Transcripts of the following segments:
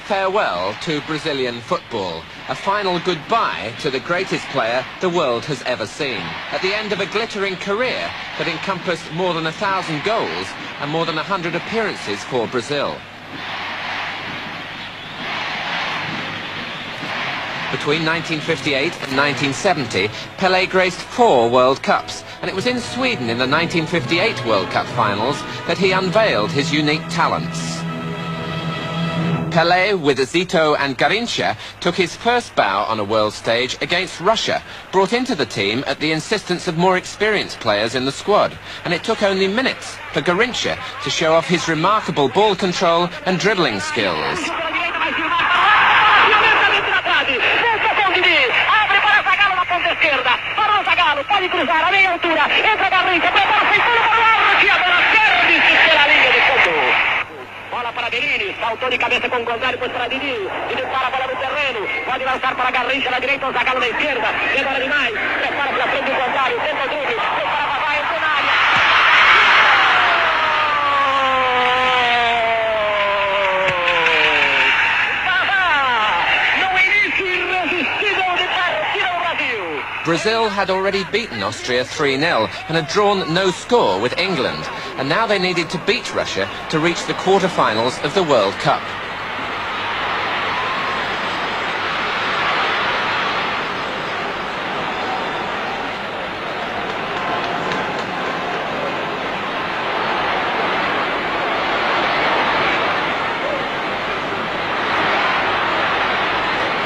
farewell to Brazilian football, a final goodbye to the greatest player the world has ever seen, at the end of a glittering career that encompassed more than 1,000 goals and more than 100 appearances for Brazil. Between 1958 and 1970, Pelé graced 4 World Cups, and it was in Sweden in the 1958 World Cup finals that he unveiled his unique talents. Pelé, with Isto and Garrincha, took his first bow on a world stage against Russia, brought into the team at the insistence of more experienced players in the squad, and it took only minutes for Garrincha to show off his remarkable ball control and dribbling skills. Bola para Dini, saltou de cabeça com o Gonzalo, depois para Dini, e dispara a bola no terreno, pode lançar para Garrincha na direita, o Zagallo na esquerda, demora demais, prepara pela frente do Gonzalo, tenta o drible, para Vavá, entrou na área. Brazil had already beaten Austria 3-0 and had drawn no score with England, and now they needed to beat Russia to reach the quarter-finals of the World Cup.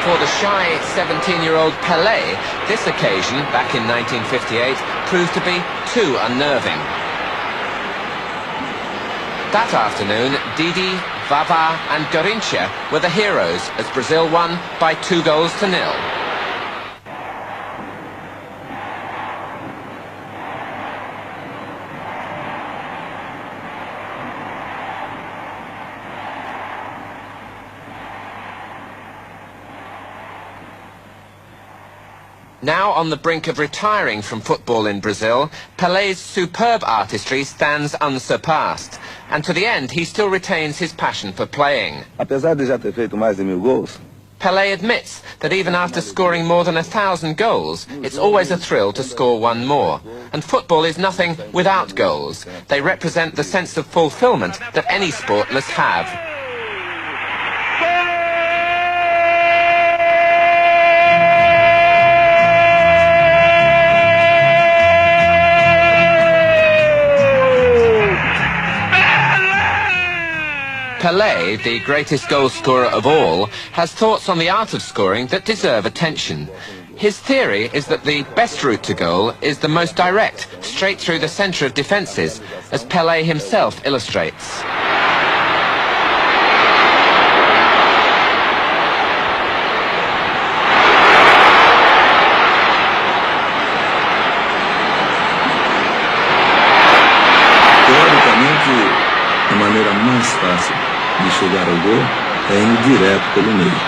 For the shy 17-year-old Pelé, this occasion, back in 1958, proved to be too unnerving. That afternoon, Didi, Vavá and Garrincha were the heroes as Brazil won by 2-0. Now on the brink of retiring from football in Brazil, Pelé's superb artistry stands unsurpassed. And to the end, he still retains his passion for playing. Apesar de já ter feito mais de 1000 gols, Pelé admits that even after scoring more than 1,000 goals, it's always a thrill to score one more. And football is nothing without goals. They represent the sense of fulfillment that any sport must have. Pelé, the greatest goal scorer of all, has thoughts on the art of scoring that deserve attention. His theory is that the best route to goal is the most direct, straight through the centre of defences, as Pelé himself illustrates. teoricamente, a maneira mais fácil de chegar ao gol é indo direto pelo meio.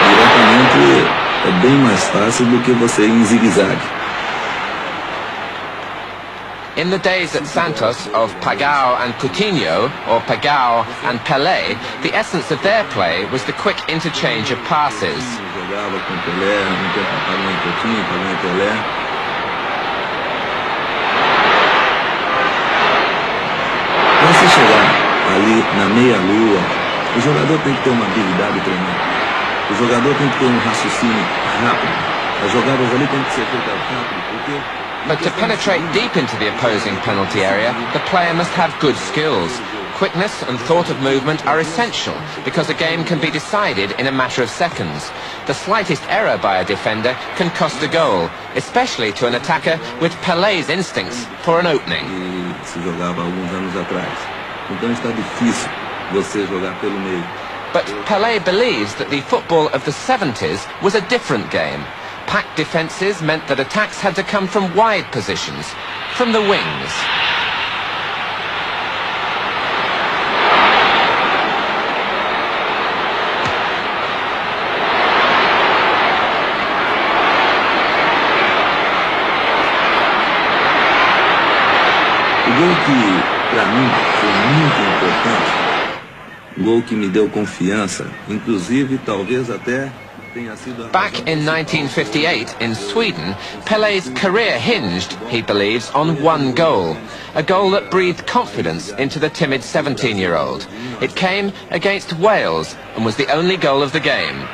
Diretamente é bem mais fácil do que você ir em zigue-zague. In the days at Santos of Pagao and Coutinho, or Pagao and Pelé, the essence of their play was the quick interchange of passes. Jogava com Pelé, no tempo Pagao e Coutinho, Pagao e Pelé. Para se chegar ali na meia-lua, o jogador tem que ter uma habilidade tremenda. O jogador tem que ter um raciocínio rápido. As jogadas ali têm que ser feitas rápido, porque... But to penetrate deep into the opposing penalty area, the player must have good skills. Quickness and thought of movement are essential because a game can be decided in a matter of seconds. The slightest error by a defender can cost a goal, especially to an attacker with Pelé's instincts for an opening. Se jogava alguns anos atrás. Então está difícil você jogar pelo meio. But Pelé believes that the football of the 70s was a different game. Packed defences meant that attacks had to come from wide positions, from the wings. O gol que, para mim, foi muito importante Gol que me deu confiança, inclusive talvez até tenha sido a Back in 1958 in Sweden, Pele's career hinged, he believes, on one goal. A goal that breathed confidence into the timid 17-year-old. It came against Wales and was the only goal of the game.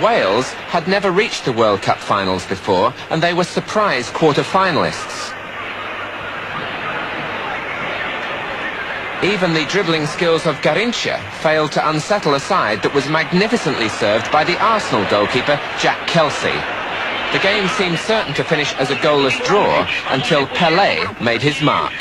Wales had never reached the World Cup finals before, and they were surprise quarter-finalists. Even the dribbling skills of Garrincha failed to unsettle a side that was magnificently served by the Arsenal goalkeeper Jack Kelsey. The game seemed certain to finish as a goalless draw until Pelé made his mark.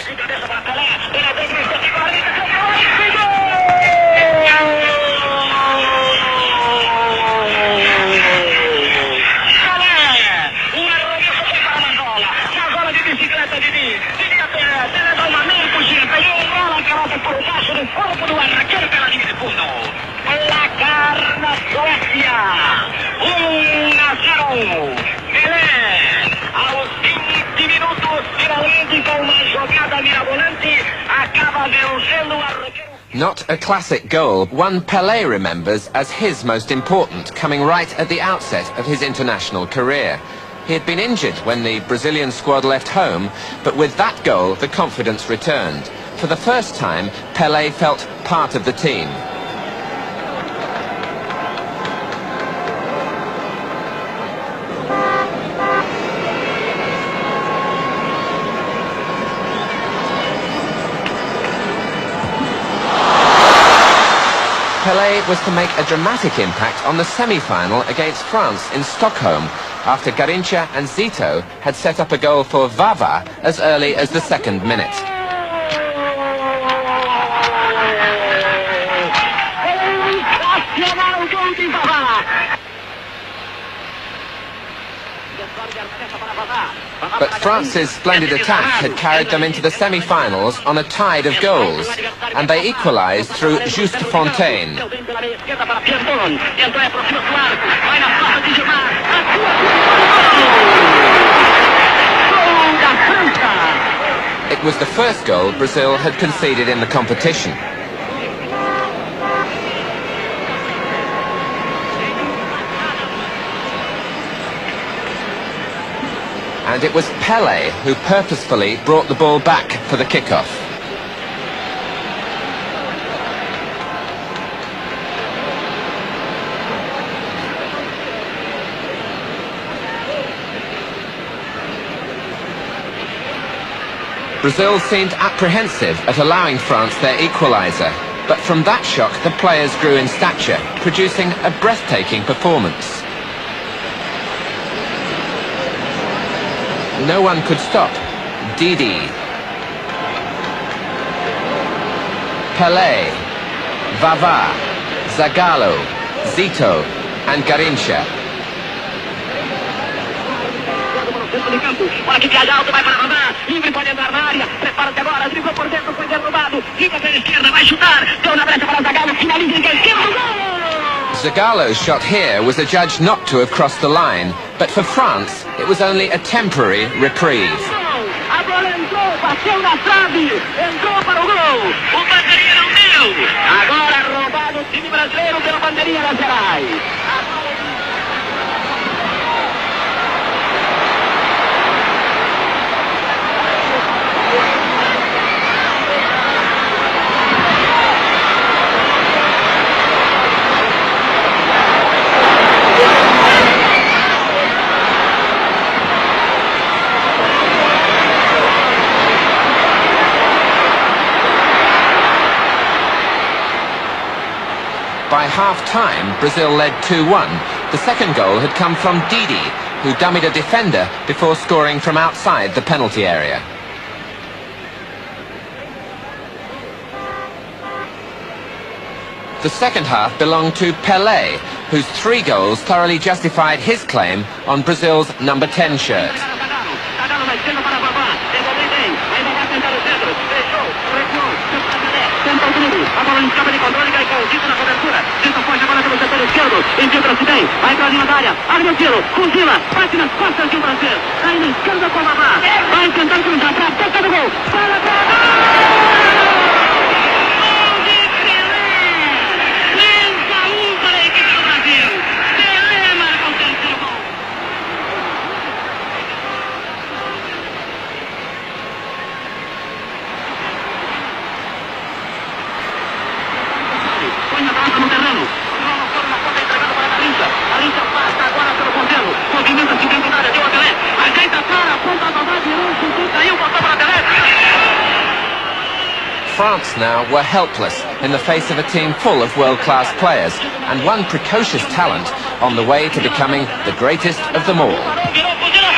Not a classic goal, one Pelé remembers as his most important, coming right at the outset of his international career. He had been injured when the Brazilian squad left home, but with that goal the confidence returned. For the first time, Pelé felt part of the team. Pelé was to make a dramatic impact on the semi-final against France in Stockholm, after Garrincha and Zito had set up a goal for Vava as early as the second minute. But France's splendid attack had carried them into the semi-finals on a tide of goals, and they equalised through Juste Fontaine. It was the first goal Brazil had conceded in the competition. And it was Pelé who purposefully brought the ball back for the kickoff. Brazil seemed apprehensive at allowing France their equaliser, but from that shock the players grew in stature, producing a breathtaking performance. No one could stop Didi, Pelé, Vava, Zagallo, Zito and Garrincha. Zagallo's shot here was adjudged not to have crossed the line, but for France it was only a temporary reprieve. By half-time, Brazil led 2-1. The second goal had come from Didi, who dummied a defender before scoring from outside the penalty area. The second half belonged to Pelé, whose 3 goals thoroughly justified his claim on Brazil's number 10 shirt. Bellini. A bola escapa de controle e cai com o Isto na cobertura. Isto foge a bola pelo setor esquerdo. Infiltra-se bem. Vai para cima da área. Arma o tiro. Fuzila. Bate nas costas de um Brasil. Aí na esquerda com o Babá. Vai tentar cruzar para a boca do gol. Para a bola. Gol de Pelé. 3-1 para a equipe do Brasil. Pelé marca o terceiro gol. Põe a bola no terreno. Rola fora na ponta entregando para a Garincha. Garincha passa agora pelo ponteiro. Movimenta-se dentro da área. Deu a Pelé. Ajeita para a ponta da bola. Virou, chutou, caiu, botou para Pelé. France now were helpless in the face of a team full of world-class players and one precocious talent on the way to becoming the greatest of them all. Virou, Fuzila.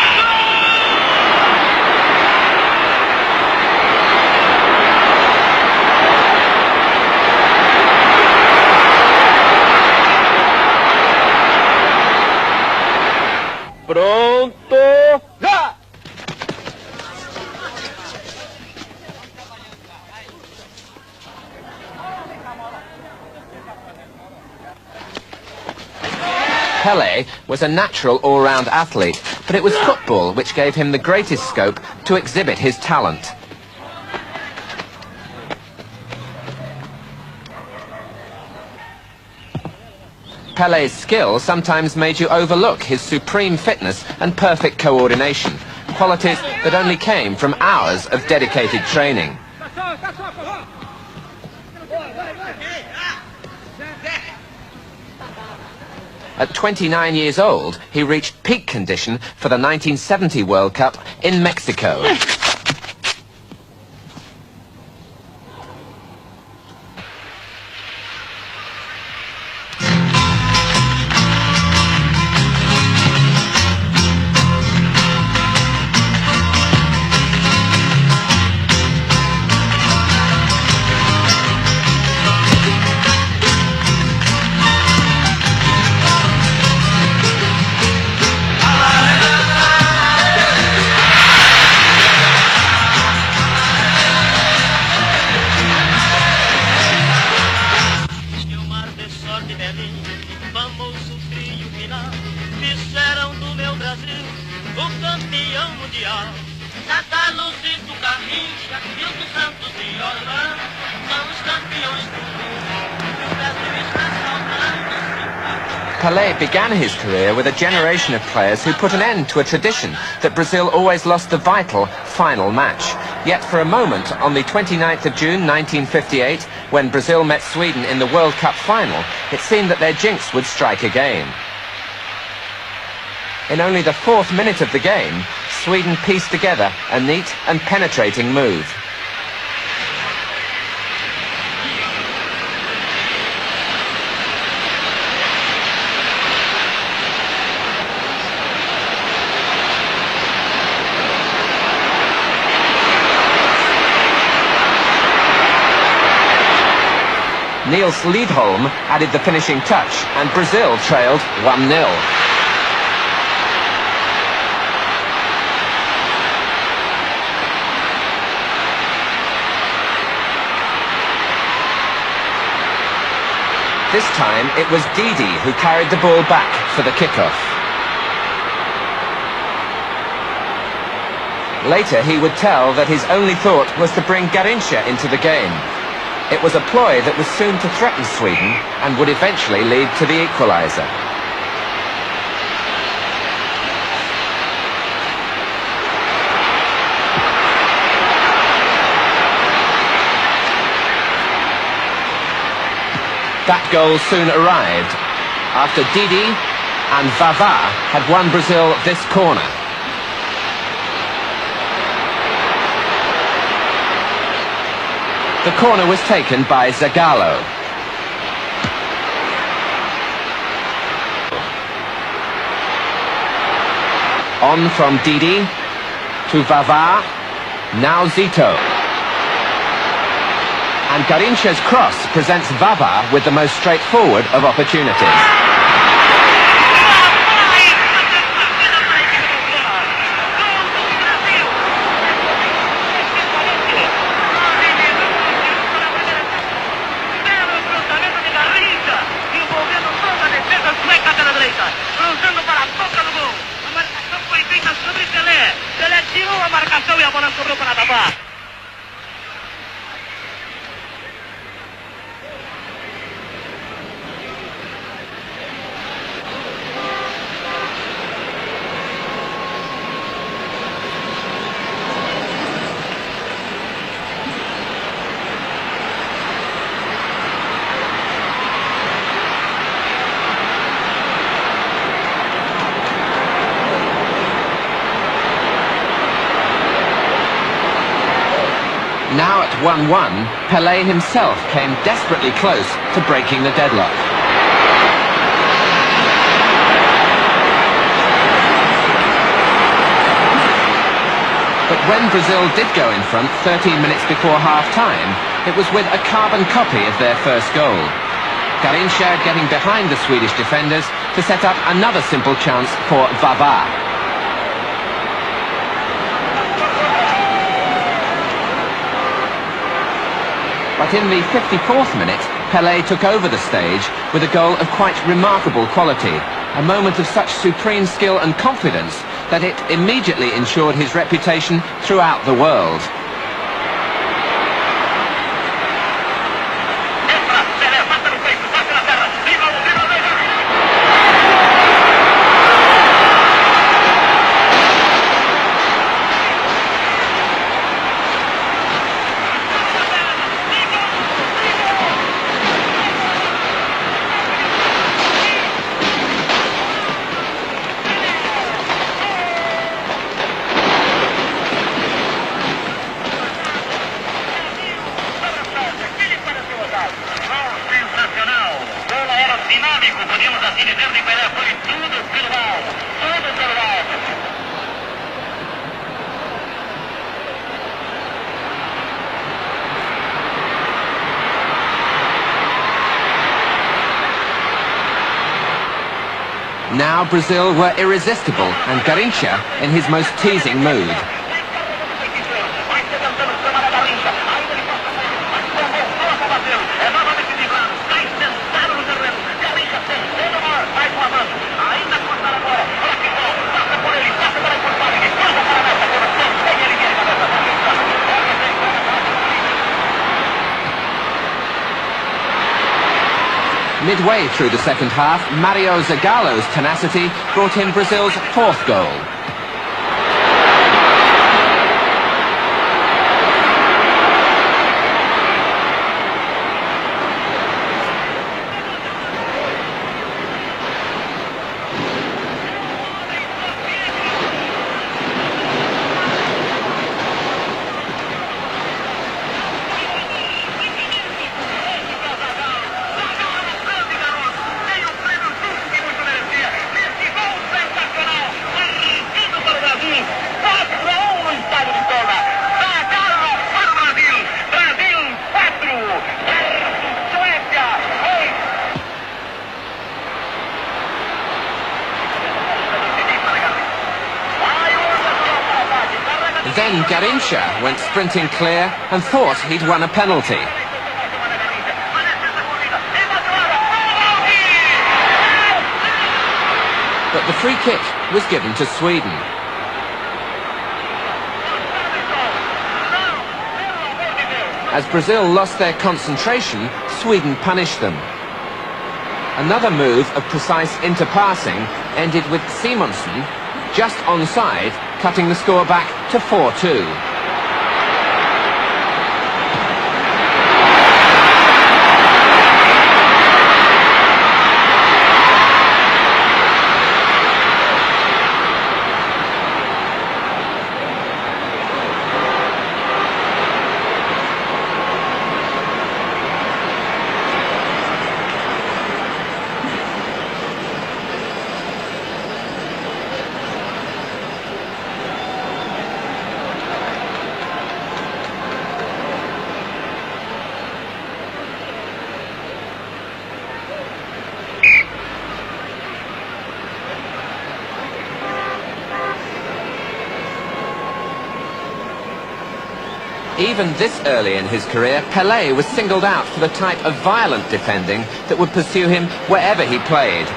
Pronto, já! Pelé was a natural all-round athlete, but it was football which gave him the greatest scope to exhibit his talent. Pelé's skill sometimes made you overlook his supreme fitness and perfect coordination, qualities that only came from hours of dedicated training. At 29 years old, he reached peak condition for the 1970 World Cup in Mexico. Famoso trio final, fizeram do meu Brasil o campeão mundial. Nataluzito, Garrincha, Milton Santos e Orlando são os campeões do mundo. O Brasil está saudando. Pelé began his career with a generation of players who put an end to a tradition that Brazil always lost the vital final match. Yet for a moment, on the 29th of June 1958, when Brazil met Sweden in the World Cup final, it seemed that their jinx would strike again. In only the 4th minute of the game, Sweden pieced together a neat and penetrating move. Niels Lidholm added the finishing touch, and Brazil trailed 1-0. This time it was Didi who carried the ball back for the kickoff. Later he would tell that his only thought was to bring Garrincha into the game. It was a ploy that was soon to threaten Sweden and would eventually lead to the equaliser. That goal soon arrived after Didi and Vavá had won Brazil this corner. The corner was taken by Zagallo. On from Didi to Vavá, now Zito. And Garrincha's cross presents Vavá with the most straightforward of opportunities. bola sobrou para Davá. Now at 1-1, Pelé himself came desperately close to breaking the deadlock. But when Brazil did go in front 13 minutes before half-time, it was with a carbon copy of their first goal. Garrincha getting behind the Swedish defenders to set up another simple chance for Vavá. But in the 54th minute, Pelé took over the stage with a goal of quite remarkable quality, a moment of such supreme skill and confidence that it immediately ensured his reputation throughout the world. Podíamos assim dizer, de Pelé foi tudo pelo alto, tudo pelo alto. Now Brazil were irresistible and Garrincha in his most teasing mood. Midway through the second half, Mario Zagallo's tenacity brought in Brazil's fourth goal. Then Garrincha went sprinting clear and thought he'd won a penalty. But the free kick was given to Sweden. As Brazil lost their concentration, Sweden punished them. Another move of precise interpassing ended with Simonsson, just onside, cutting the score back to 4-2. Even this early in his career, Pelé was singled out for the type of violent defending that would pursue him wherever he played.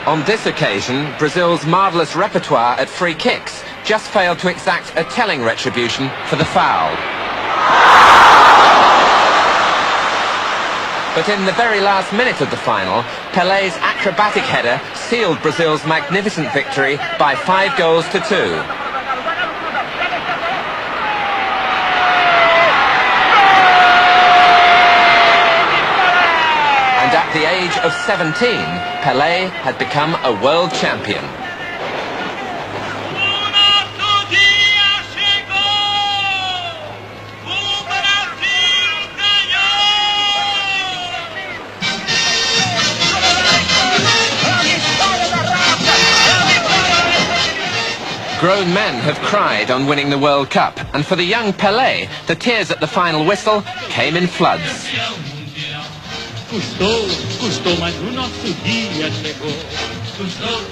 On this occasion, Brazil's marvellous repertoire at free kicks just failed to exact a telling retribution for the foul. But in the very last minute of the final, Pelé's acrobatic header sealed Brazil's magnificent victory by 5-2. And at the age of 17, Pelé had become a world champion. Grown men have cried on winning the World Cup, and for the young Pelé, the tears at the final whistle came in floods. Custou, mas o nosso dia chegou. Custou,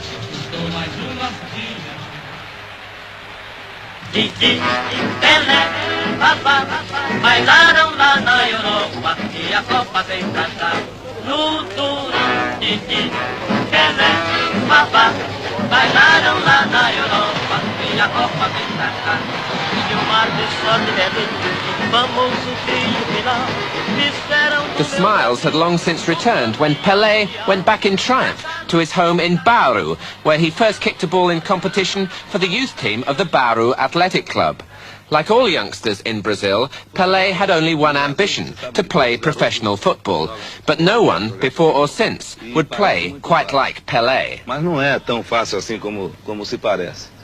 mas o nosso dia. Titi, Pelé, papá, bailaram lá na Europa e a Copa tem tratado. No Turim, Titi, Pelé, papá, bailaram lá na Europa e a Copa tem tratado. The smiles had long since returned when Pelé went back in triumph to his home in Bauru, where he first kicked a ball in competition for the youth team of the Bauru Athletic Club. Like all youngsters in Brazil, Pelé had only one ambition, to play professional football. But no one, before or since, would play quite like Pelé. Mas não é tão fácil assim como se parece.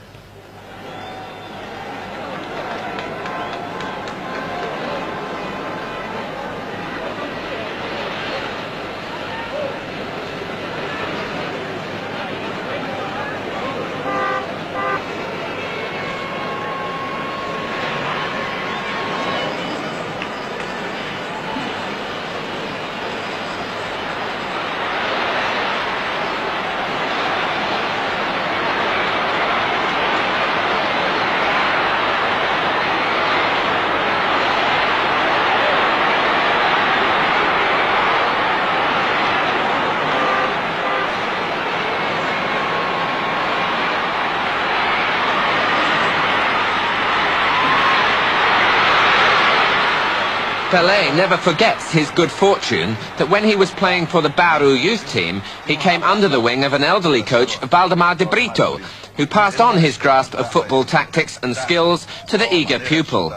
Pelé never forgets his good fortune that when he was playing for the Bauru youth team, he came under the wing of an elderly coach, Valdemar de Brito, who passed on his grasp of football tactics and skills to the eager pupil.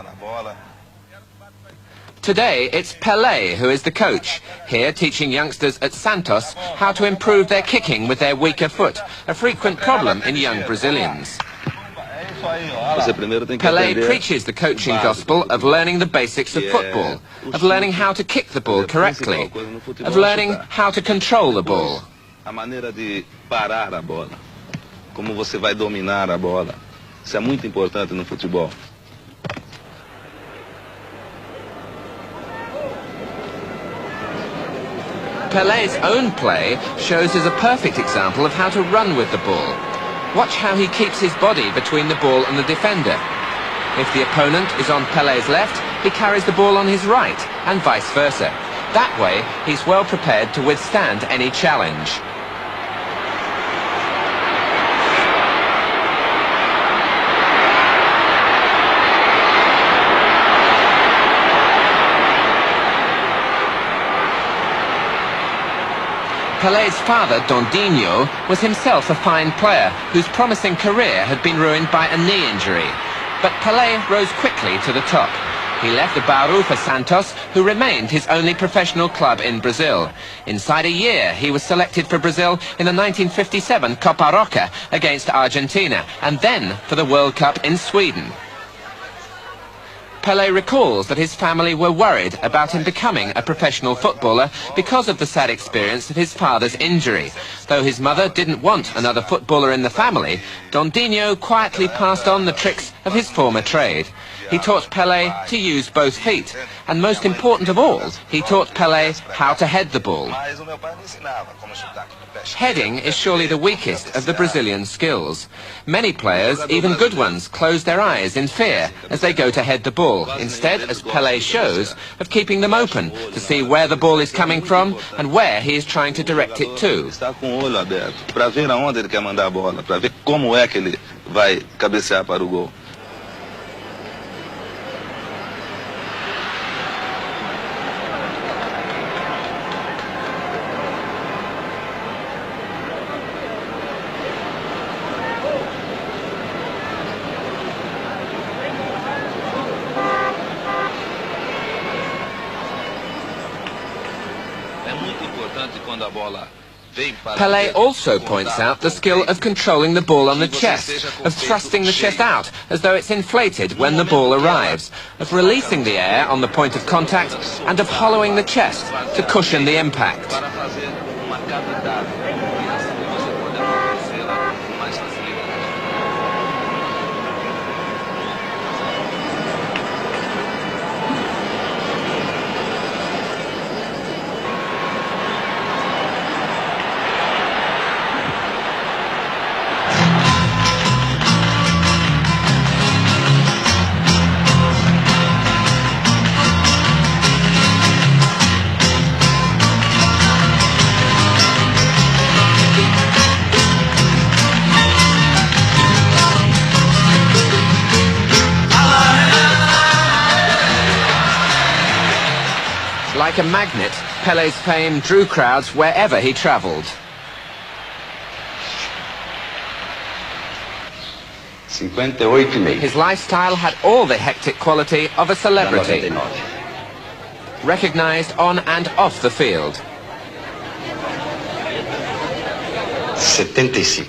Today, it's Pelé who is the coach, here teaching youngsters at Santos how to improve their kicking with their weaker foot, a frequent problem in young Brazilians. Pelé preaches the coaching gospel of learning the basics of football, of learning how to kick the ball correctly, of learning how to control the ball. A maneira de parar a bola, como você vai dominar a bola. Isso é muito importante no futebol. Pelé's own play shows us a perfect example of how to run with the ball. Watch how he keeps his body between the ball and the defender. If the opponent is on Pelé's left, he carries the ball on his right, and vice versa. That way, he's well prepared to withstand any challenge. Pelé's father, Dondinho, was himself a fine player whose promising career had been ruined by a knee injury. But Pelé rose quickly to the top. He left the Bauru for Santos, who remained his only professional club in Brazil. Inside a year, he was selected for Brazil in the 1957 Copa Roca against Argentina, and then for the World Cup in Sweden. Pelé recalls that his family were worried about him becoming a professional footballer because of the sad experience of his father's injury. Though his mother didn't want another footballer in the family, Dondinho quietly passed on the tricks of his former trade. He taught Pelé to use both feet, and most important of all, he taught Pelé how to head the ball. Heading is surely the weakest of the Brazilian skills. Many players, even good ones, close their eyes in fear as they go to head the ball, instead, as Pelé shows, of keeping them open to see where the ball is coming from and where he is trying to direct it to. Está com o olho aberto para ver aonde ele quer mandar a bola, para ver como é que ele vai cabecear para o gol. Pelé also points out the skill of controlling the ball on the chest, of thrusting the chest out as though it's inflated when the ball arrives, of releasing the air on the point of contact, and of hollowing the chest to cushion the impact. Like a magnet, Pelé's fame drew crowds wherever he travelled. 58,5. His lifestyle had all the hectic quality of a celebrity, recognised on and off the field. 75.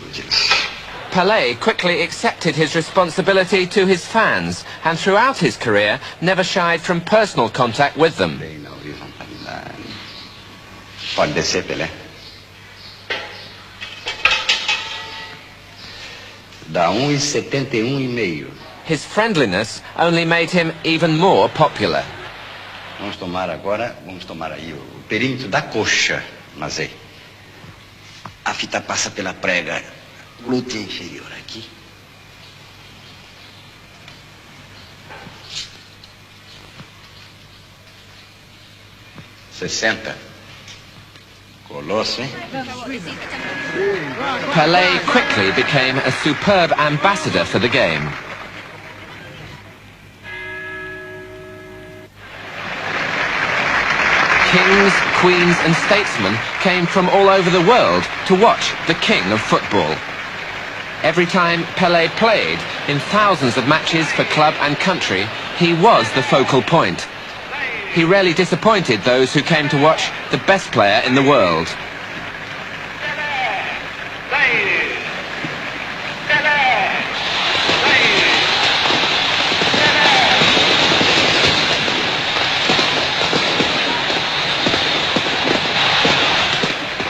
Pelé quickly accepted his responsibility to his fans, and throughout his career never shied from personal contact with them. Pode descer, Pelé. Dá 1,71,5. His friendliness only made him even more popular. Vamos tomar aí o perímetro da coxa, mas aí. A fita passa pela prega glútea inferior aqui. 60. Colosso, hein? Pelé quickly became a superb ambassador for the game. Kings, queens and statesmen came from all over the world to watch the king of football. Every time Pelé played, in thousands of matches for club and country, he was the focal point. He rarely disappointed those who came to watch the best player in the world.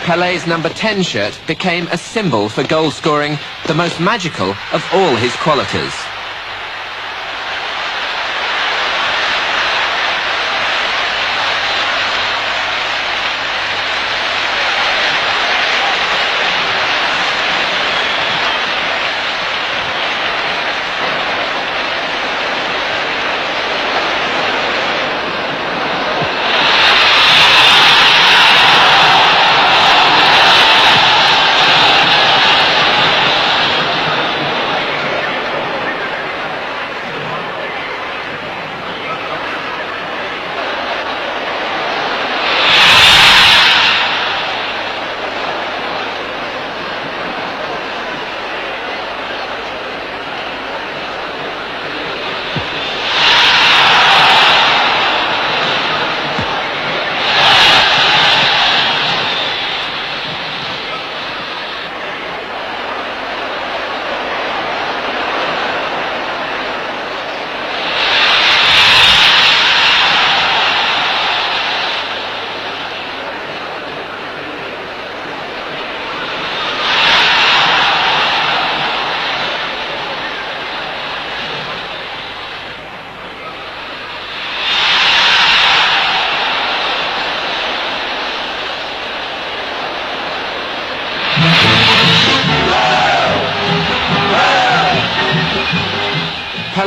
Pelé's number 10 shirt became a symbol for goal scoring, the most magical of all his qualities.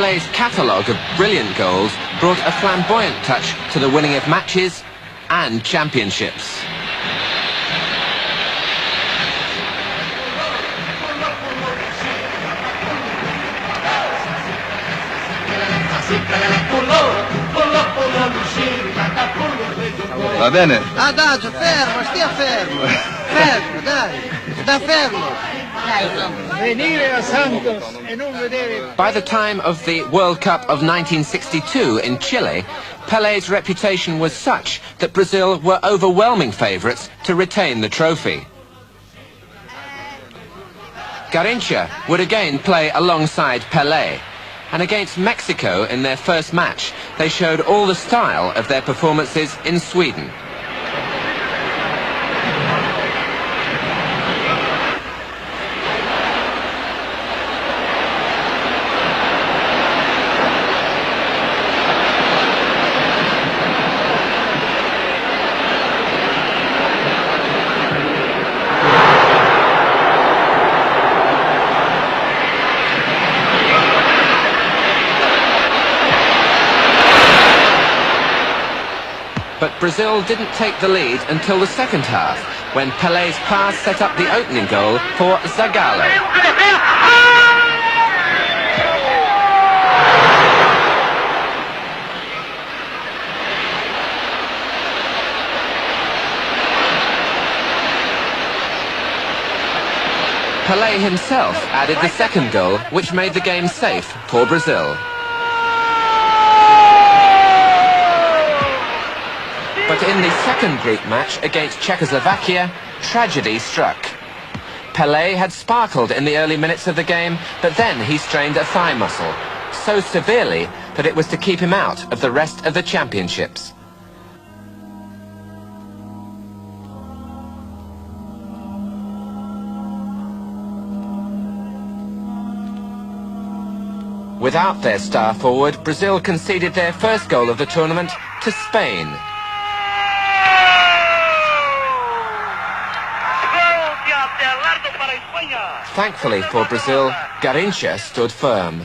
Pelé's catalogue of brilliant goals brought a flamboyant touch to the winning of matches and championships. Va bene? Adagio, fermo, stia fermo. Fermo, dai. Sta fermo. Venire a Santos e non vedere. By the time of the World Cup of 1962 in Chile, Pelé's reputation was such that Brazil were overwhelming favourites to retain the trophy. Garrincha would again play alongside Pelé, and against Mexico in their first match, they showed all the style of their performances in Sweden. But Brazil didn't take the lead until the second half, when Pelé's pass set up the opening goal for Zagallo. Pelé himself added the second goal, which made the game safe for Brazil. But in the second group match against Czechoslovakia, tragedy struck. Pelé had sparkled in the early minutes of the game, but then he strained a thigh muscle, so severely that it was to keep him out of the rest of the championships. Without their star forward, Brazil conceded their first goal of the tournament to Spain. Thankfully for Brazil, Garrincha stood firm.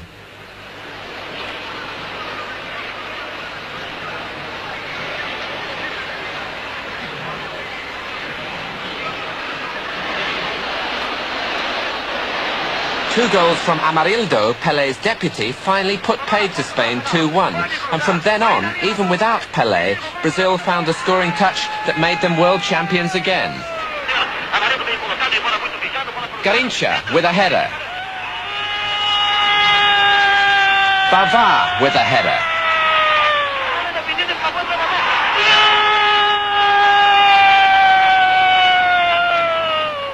Two goals from Amarildo, Pelé's deputy, finally put paid to Spain 2-1. And from then on, even without Pelé, Brazil found the scoring touch that made them world champions again. Garrincha with a header. Bavard with a header.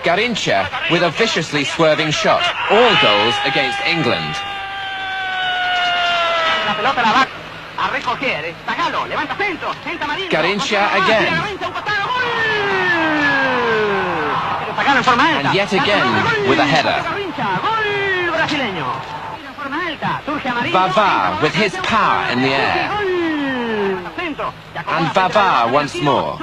Garrincha with a viciously swerving shot. All goals against England. Garrincha again. And yet again with a header. Bavard with his power in the air. And Bavard once more.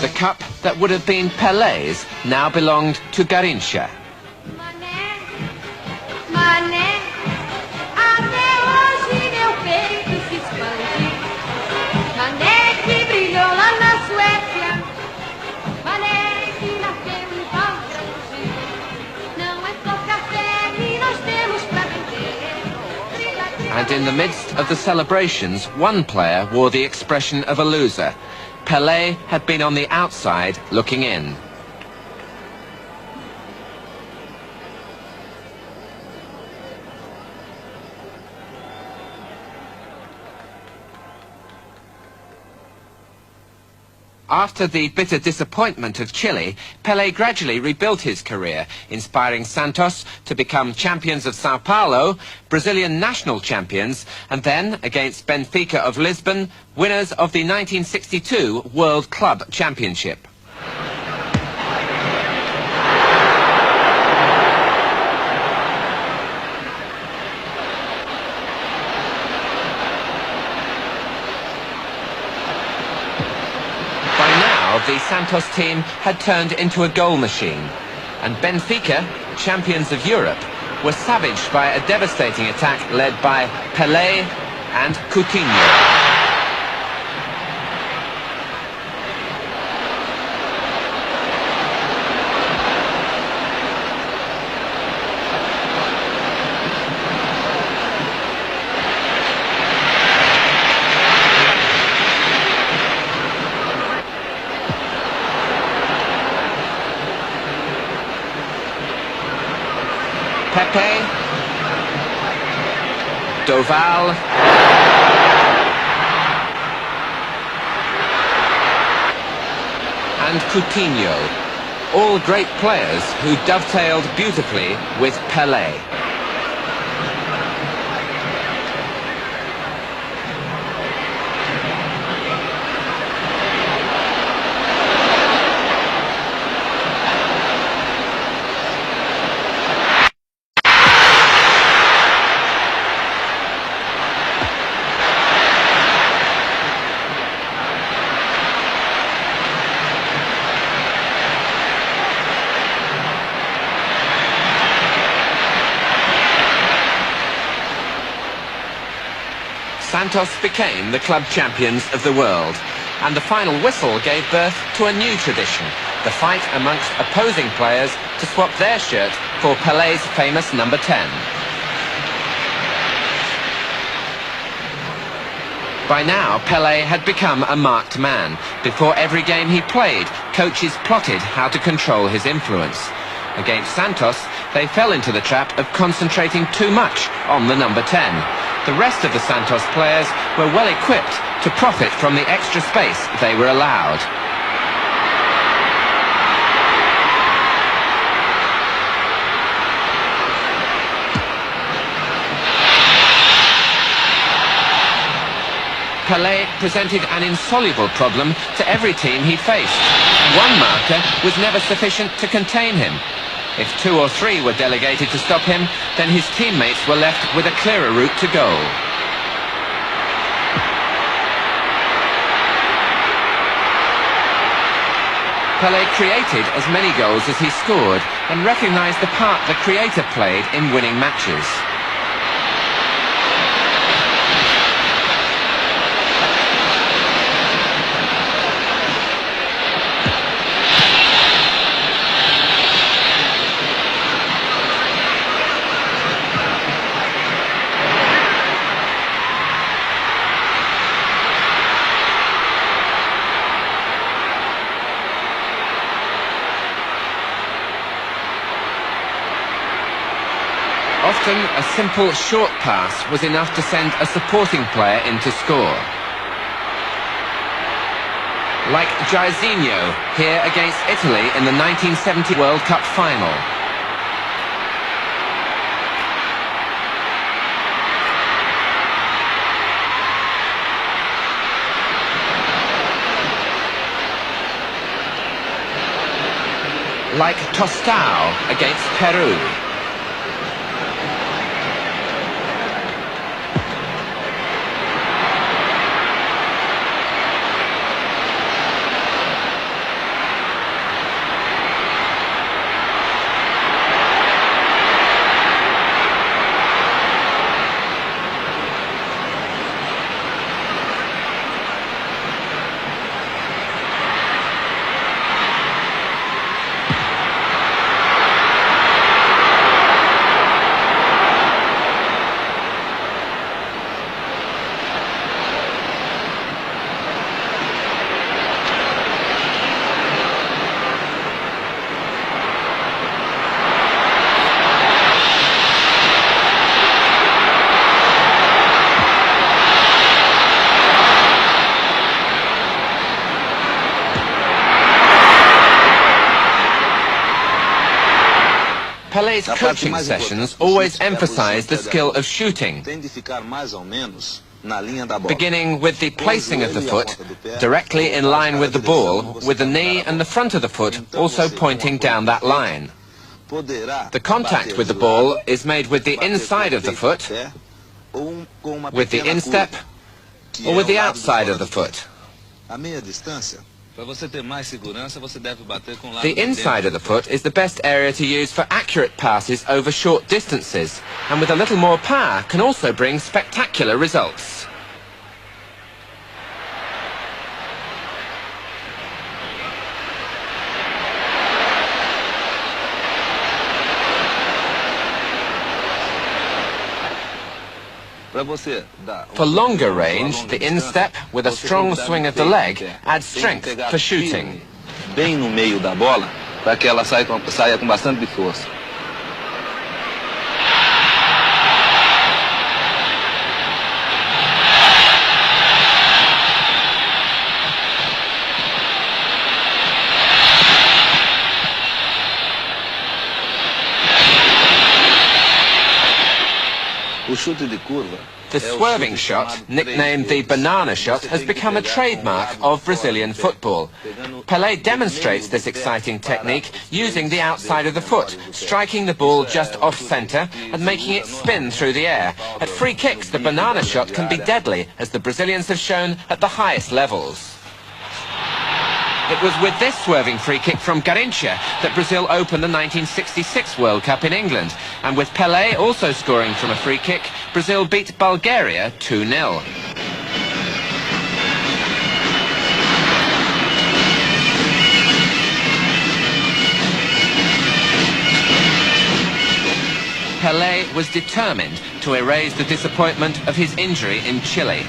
The cup that would have been Pelé's now belonged to Garrincha. And in the midst of the celebrations, one player wore the expression of a loser. Pelé had been on the outside looking in. After the bitter disappointment of Chile, Pelé gradually rebuilt his career, inspiring Santos to become champions of Sao Paulo, Brazilian national champions, and then, against Benfica of Lisbon, winners of the 1962 World Club Championship. the Santos team had turned into a goal machine, and Benfica, champions of Europe, were savaged by a devastating attack led by Pelé and Coutinho. Pepe, Doval, and Coutinho, all great players who dovetailed beautifully with Pelé. Santos became the club champions of the world, and the final whistle gave birth to a new tradition, the fight amongst opposing players to swap their shirt for Pelé's famous number 10. By now, Pelé had become a marked man. Before every game he played, coaches plotted how to control his influence. Against Santos, they fell into the trap of concentrating too much on the number 10. The rest of the Santos players were well equipped to profit from the extra space they were allowed. Pelé presented an insoluble problem to every team he faced. One marker was never sufficient to contain him. If 2 or 3 were delegated to stop him, then his teammates were left with a clearer route to goal. Pelé created as many goals as he scored and recognised the part the creator played in winning matches. Often, a simple short pass was enough to send a supporting player in to score. Like Jairzinho here against Italy in the 1970 World Cup final. Like Tostão against Peru. Pelé's coaching sessions always emphasized the skill of shooting, beginning with the placing of the foot directly in line with the ball, with the knee and the front of the foot also pointing down that line. The contact with the ball is made with the inside of the foot, with the instep, or with the outside of the foot. Para você ter mais segurança, você deve bater com o lado The inside of the foot is the best area to use for accurate passes over short distances, and with a little more power can also bring spectacular results. For longer range, the instep, with a strong swing of the leg, adds strength for shooting. Bem no meio da bola, para que ela saia com bastante força. O chute de curva. The swerving shot, nicknamed the banana shot, has become a trademark of Brazilian football. Pelé demonstrates this exciting technique using the outside of the foot, striking the ball just off-centre and making it spin through the air. At free kicks, the banana shot can be deadly, as the Brazilians have shown at the highest levels. It was with this swerving free kick from Garrincha that Brazil opened the 1966 World Cup in England. And with Pelé also scoring from a free kick, Brazil beat Bulgaria 2-0. Pelé was determined to erase the disappointment of his injury in Chile.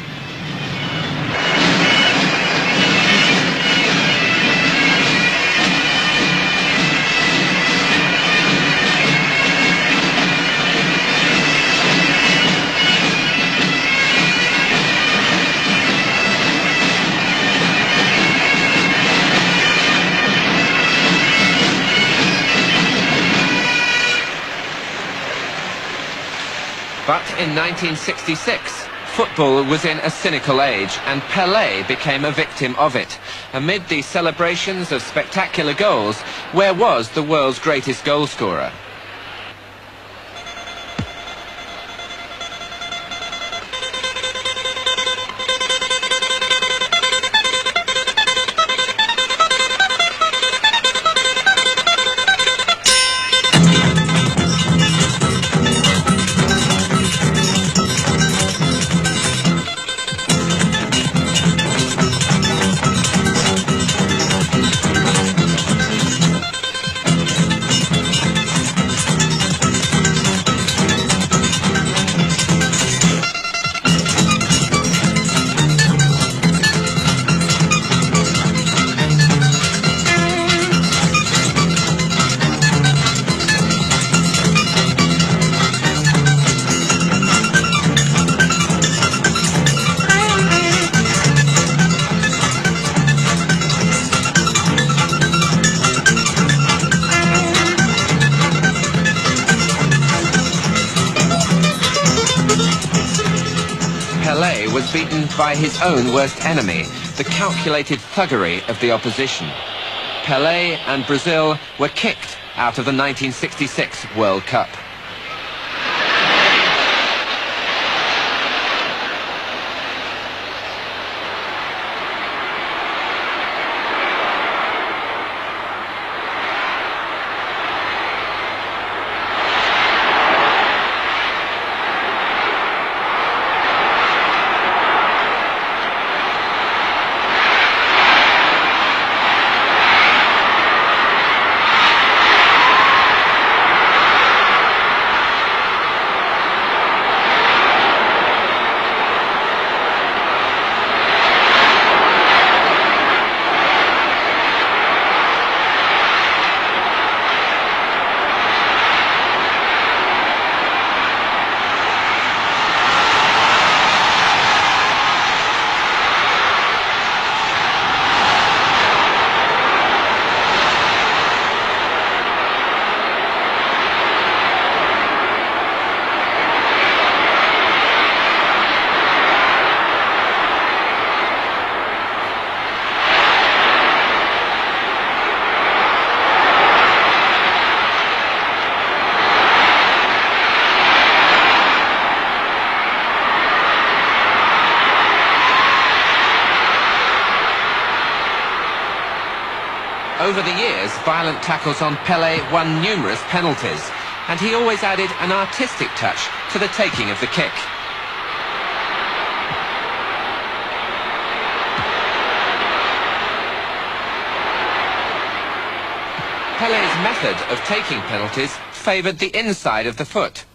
But in 1966, football was in a cynical age, and Pelé became a victim of it. Amid the celebrations of spectacular goals, where was the world's greatest goalscorer? Pelé was beaten by his own worst enemy, the calculated thuggery of the opposition. Pelé and Brazil were kicked out of the 1966 World Cup. Over the years, violent tackles on Pelé won numerous penalties, and he always added an artistic touch to the taking of the kick. Pelé's method of taking penalties favoured the inside of the foot.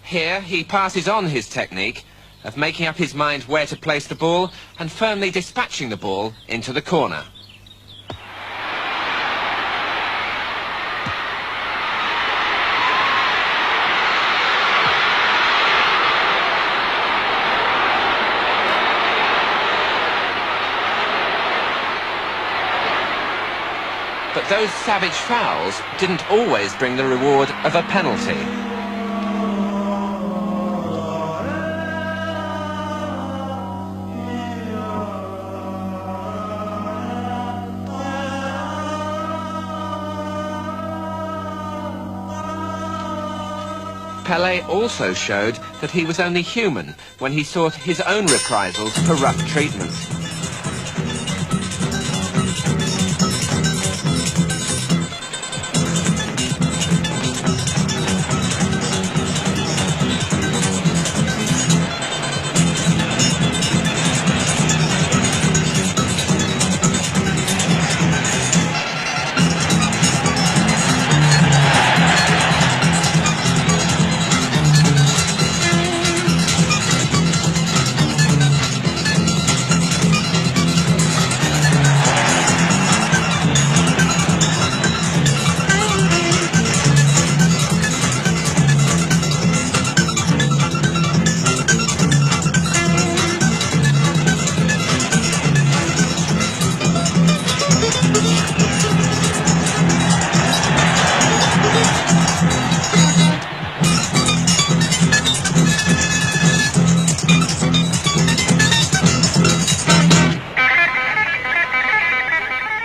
Here he passes on his technique of making up his mind where to place the ball and firmly dispatching the ball into the corner. But those savage fouls didn't always bring the reward of a penalty. Pelé also showed that he was only human when he sought his own reprisals for rough treatment.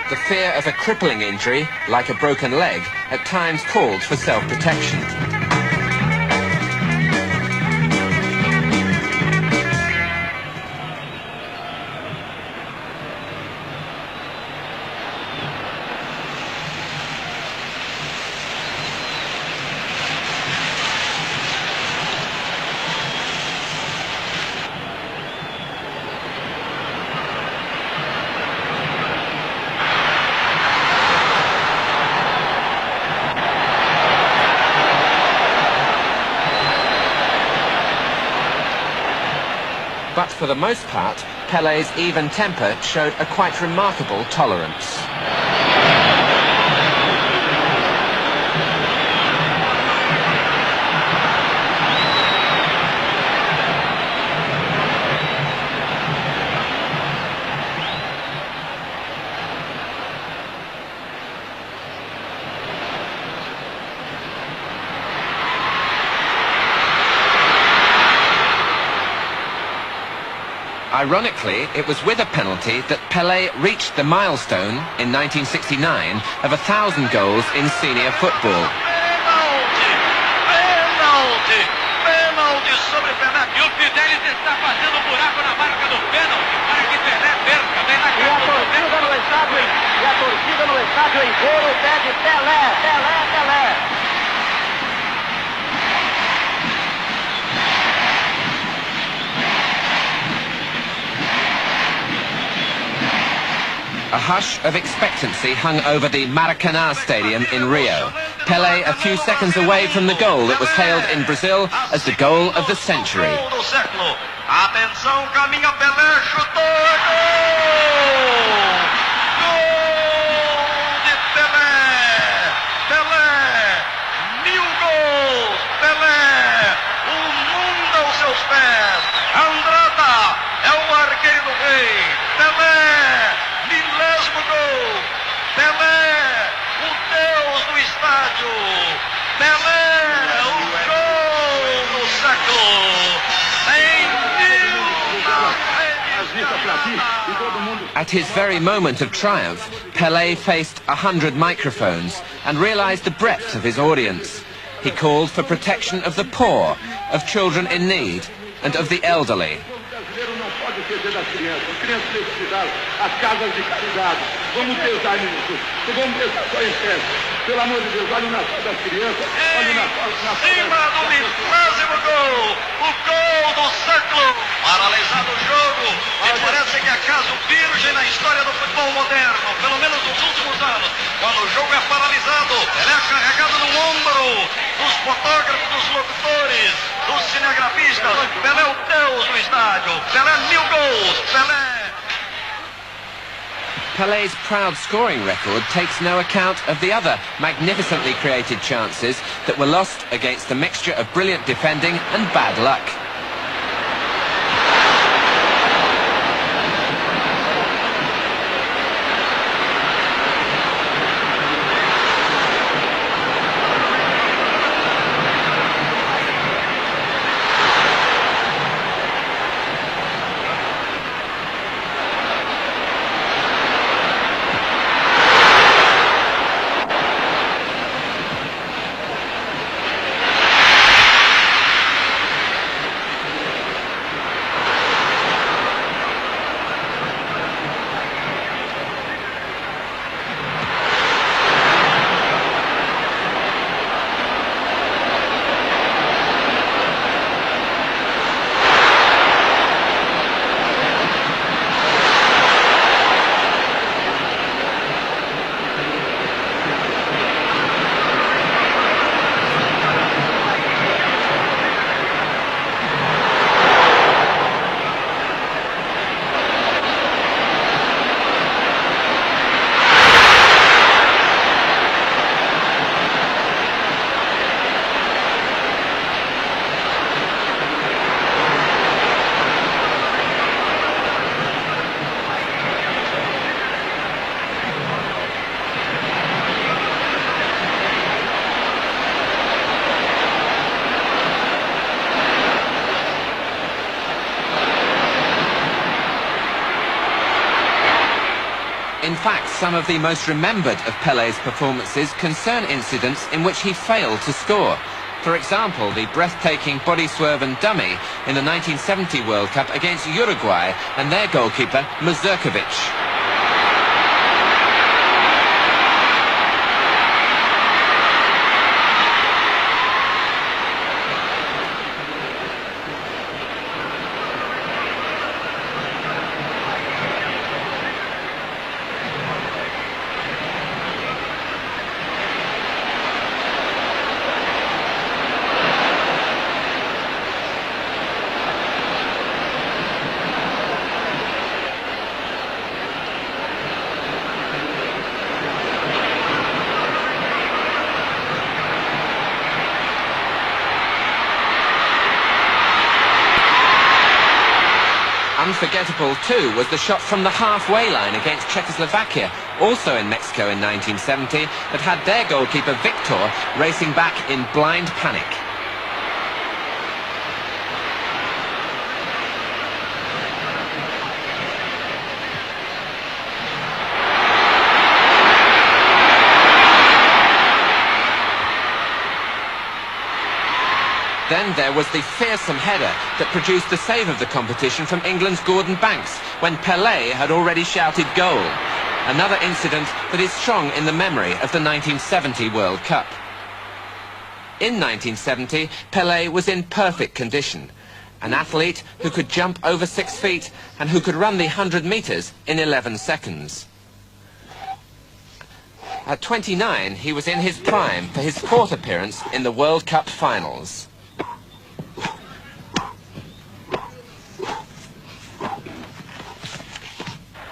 The fear of a crippling injury, like a broken leg, at times called for self-protection. But for the most part, Pelé's even temper showed a quite remarkable tolerance. Ironically, it was with a penalty that Pelé reached the milestone in 1969 of 1,000 goals in senior football. Pênalti sobre Pelé. E o Fidelis está fazendo buraco na marca do pênalti para que Pelé perca. Vem na cara do torcida no estádio, e a torcida no estádio em coro pede Pelé, Pelé, Pelé. A hush of expectancy hung over the Maracanã Stadium in Rio. Pelé a few seconds away from the goal that was hailed in Brazil as the goal of the century. Atenção, caminha Pelé, chutou, gol! Gol de Pelé! Pelé, 1000 gols! Pelé, o mundo aos seus pés! Andrada é o arqueiro do rei! Pelé, milésimo gol! Pelé, o deus do estádio! Pelé, o gol do século! At his very moment of triumph, Pelé faced 100 microphones and realized the breadth of his audience. He called for protection of the poor, of children in need, and of the elderly. esquecer das crianças. As crianças necessitaram as casas de caridade. Vamos pensar nisso. Não vamos pensar só em festa. Pelo amor de Deus, olha o Natal das crianças. Olha o Natal Cima do milésimo gol! O gol do século! Paralisado o jogo! E parece que acaso virgem na história do futebol moderno, pelo menos nos últimos anos. Quando o jogo é paralisado, ele é carregado no ombro dos fotógrafos, dos locutores, dos cinegrafistas. Pelé é o deus do estádio. Pelé 1000 gols. Pelé. Pelé's proud scoring record takes no account of the other magnificently created chances that were lost against a mixture of brilliant defending and bad luck. In fact, some of the most remembered of Pelé's performances concern incidents in which he failed to score. For example, the breathtaking body swerve and dummy in the 1970 World Cup against Uruguay and their goalkeeper, Mazurkovic. Unforgettable, too, was the shot from the halfway line against Czechoslovakia, also in Mexico in 1970, that had their goalkeeper Victor racing back in blind panic. Then there was the fearsome header that produced the save of the competition from England's Gordon Banks when Pelé had already shouted goal. Another incident that is strong in the memory of the 1970 World Cup. In 1970, Pelé was in perfect condition. An athlete who could jump over 6 feet and who could run the 100 meters in 11 seconds. At 29, he was in his prime for his 4th appearance in the World Cup finals.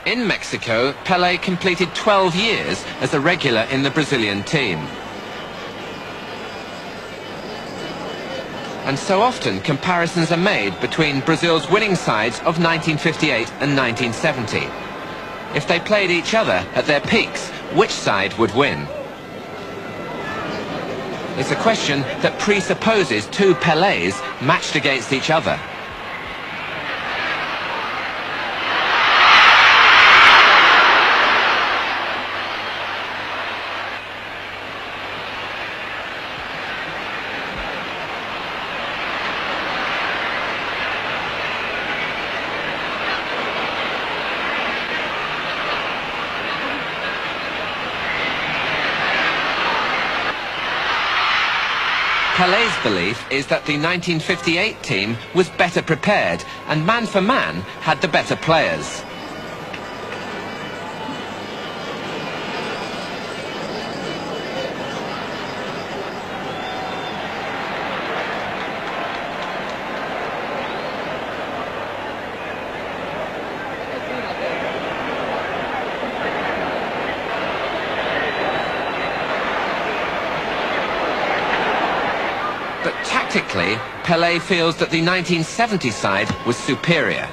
In Mexico, Pelé completed 12 years as a regular in the Brazilian team. And so often comparisons are made between Brazil's winning sides of 1958 and 1970. If they played each other at their peaks, which side would win? It's a question that presupposes two Pelés matched against each other. Pelé's belief is that the 1958 team was better prepared and man for man had the better players. But tactically, Pelé feels that the 1970 side was superior.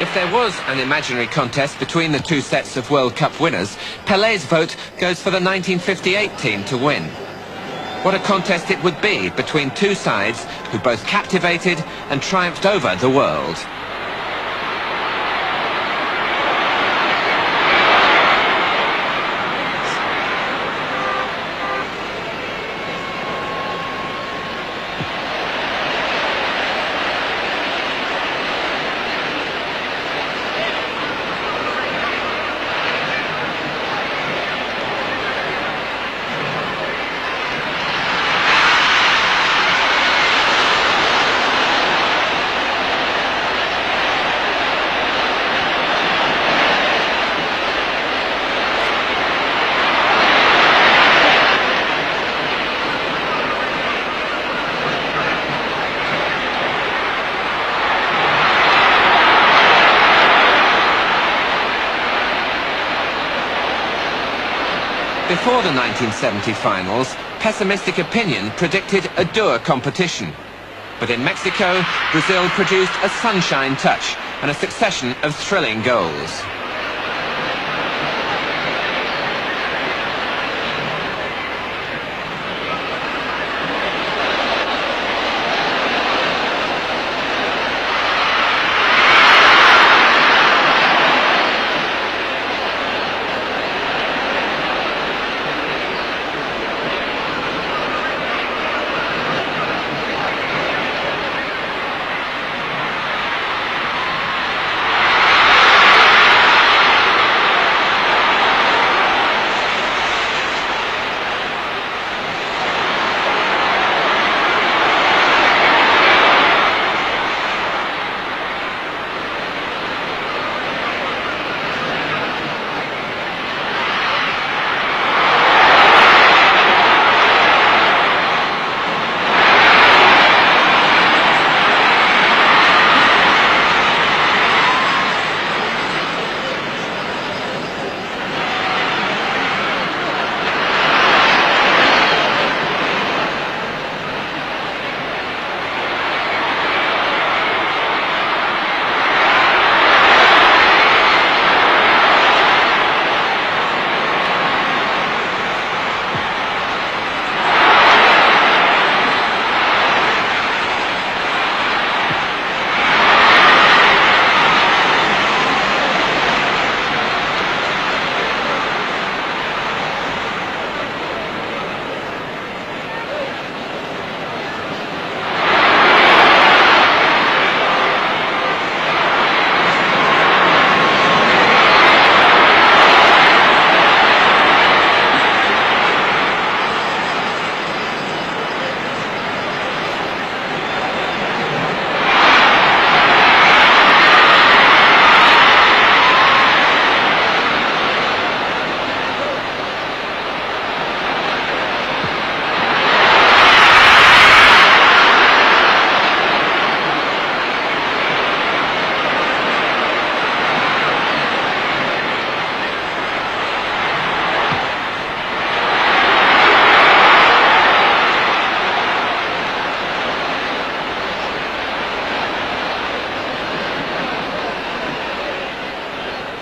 If there was an imaginary contest between the two sets of World Cup winners, Pelé's vote goes for the 1958 team to win. What a contest it would be between two sides who both captivated and triumphed over the world. Before the 1970 finals, pessimistic opinion predicted a dour competition. But in Mexico, Brazil produced a sunshine touch and a succession of thrilling goals.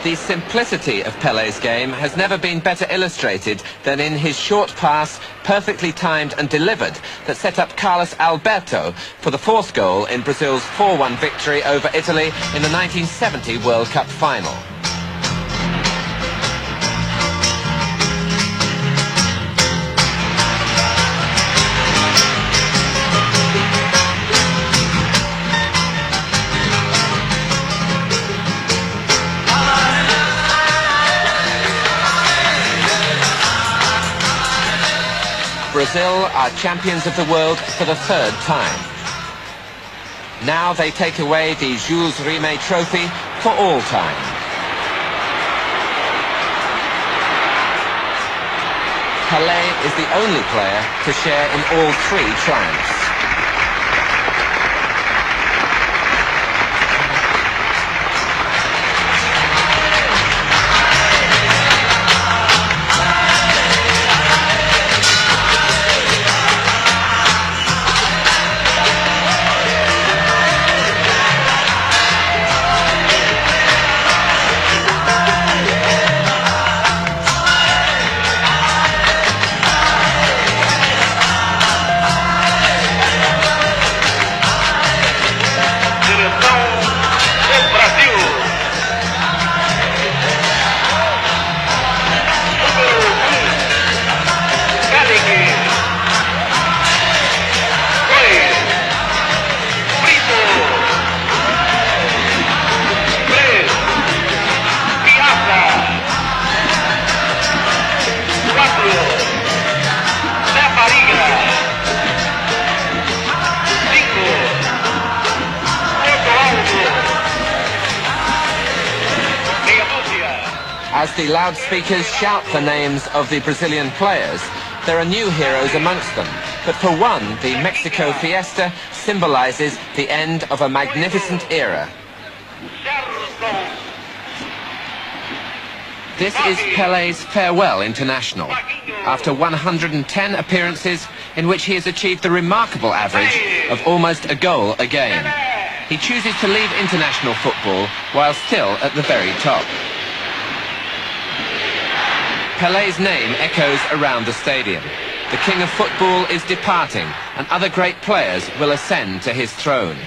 The simplicity of Pelé's game has never been better illustrated than in his short pass, perfectly timed and delivered, that set up Carlos Alberto for the fourth goal in Brazil's 4-1 victory over Italy in the 1970 World Cup final. Brazil are champions of the world for the third time. Now they take away the Jules Rimet trophy for all time. Pelé is the only player to share in all three triumphs. As the loudspeakers shout the names of the Brazilian players, there are new heroes amongst them. But for one, the Mexico Fiesta symbolizes the end of a magnificent era. This is Pelé's farewell international, after 110 appearances in which he has achieved the remarkable average of almost a goal a game. He chooses to leave international football while still at the very top. Pelé's name echoes around the stadium. The king of football is departing, and other great players will ascend to his throne.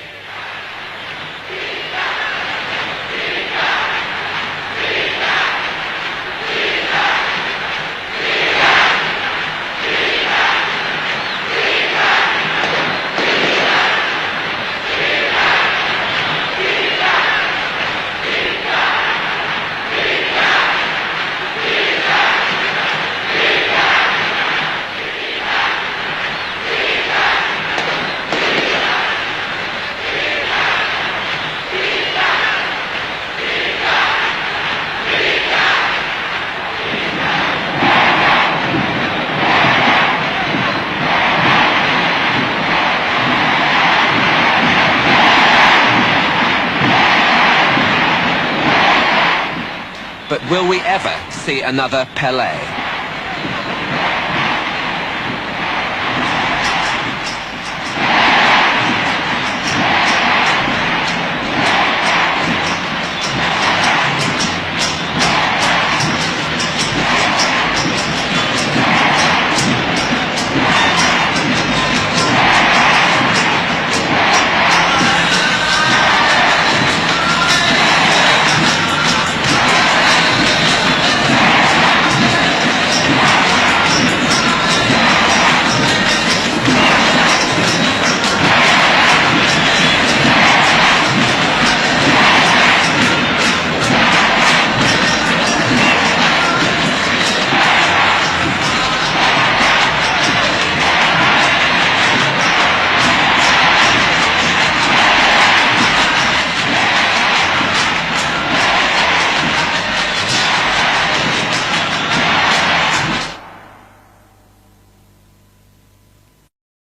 But will we ever see another Pelé?